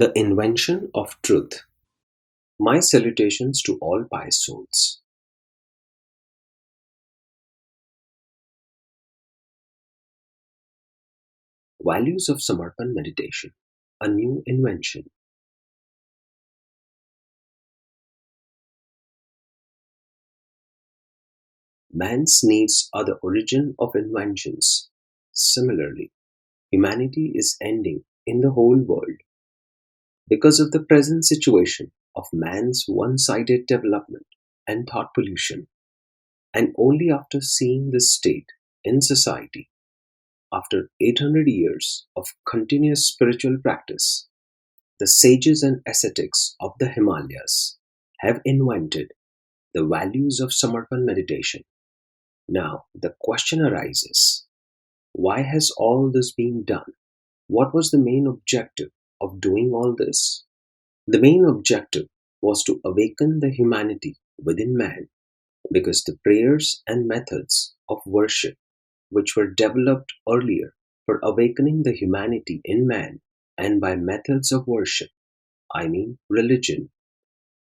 The invention of truth. My salutations to all pious souls. Values of Samarpan meditation. A new invention. Man's needs are the origin of inventions. Similarly, humanity is ending in the whole world because of the present situation of man's one-sided development and thought pollution. And only after seeing this state in society, after 800 years of continuous spiritual practice, the sages and ascetics of the Himalayas have invented the values of Samarpan meditation. Now, the question arises, why has all this been done? What was the main objective of doing all this? The main objective was to awaken the humanity within man, because the prayers and methods of worship which were developed earlier for awakening the humanity in man, and by methods of worship, I mean religion,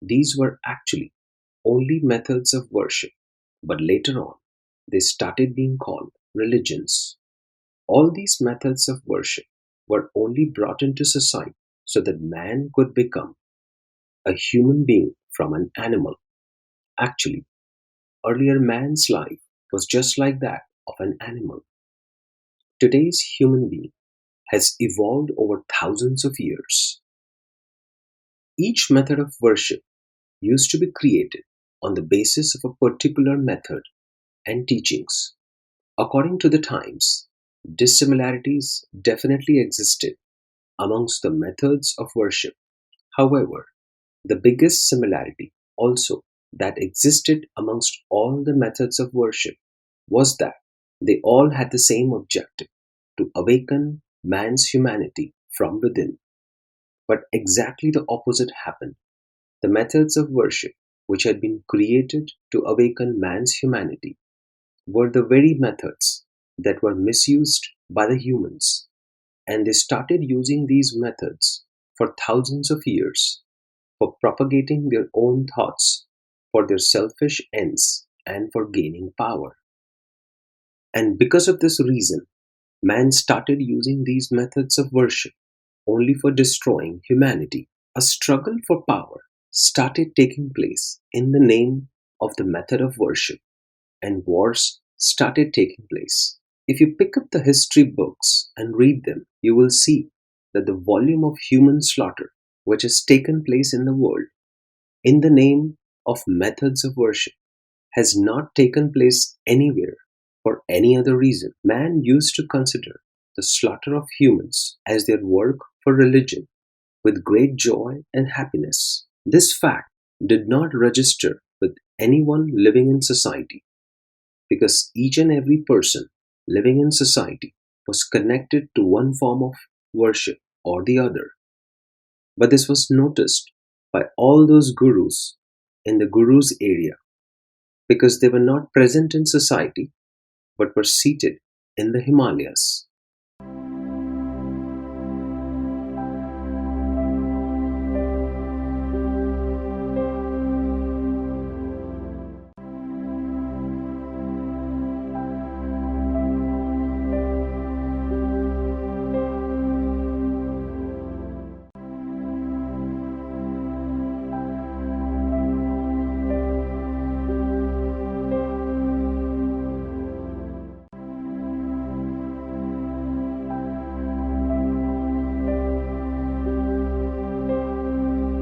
these were actually only methods of worship, but later on they started being called religions. All these methods of worship were only brought into society so that man could become a human being from an animal. Actually, earlier man's life was just like that of an animal. Today's human being has evolved over thousands of years. Each method of worship used to be created on the basis of a particular method and teachings. According to the times, dissimilarities definitely existed amongst the methods of worship. However, the biggest similarity also that existed amongst all the methods of worship was that they all had the same objective, to awaken man's humanity from within. But exactly the opposite happened. The methods of worship which had been created to awaken man's humanity were the very methods that were misused by the humans, and they started using these methods for thousands of years for propagating their own thoughts, for their selfish ends, and for gaining power. And because of this reason, man started using these methods of worship only for destroying humanity. A struggle for power started taking place in the name of the method of worship, and wars started taking place. If you pick up the history books and read them, you will see that the volume of human slaughter which has taken place in the world in the name of methods of worship has not taken place anywhere for any other reason. Man used to consider the slaughter of humans as their work for religion with great joy and happiness. This fact did not register with anyone living in society, because each and every person living in society was connected to one form of worship or the other. But this was noticed by all those gurus in the gurus area, because they were not present in society but were seated in the Himalayas.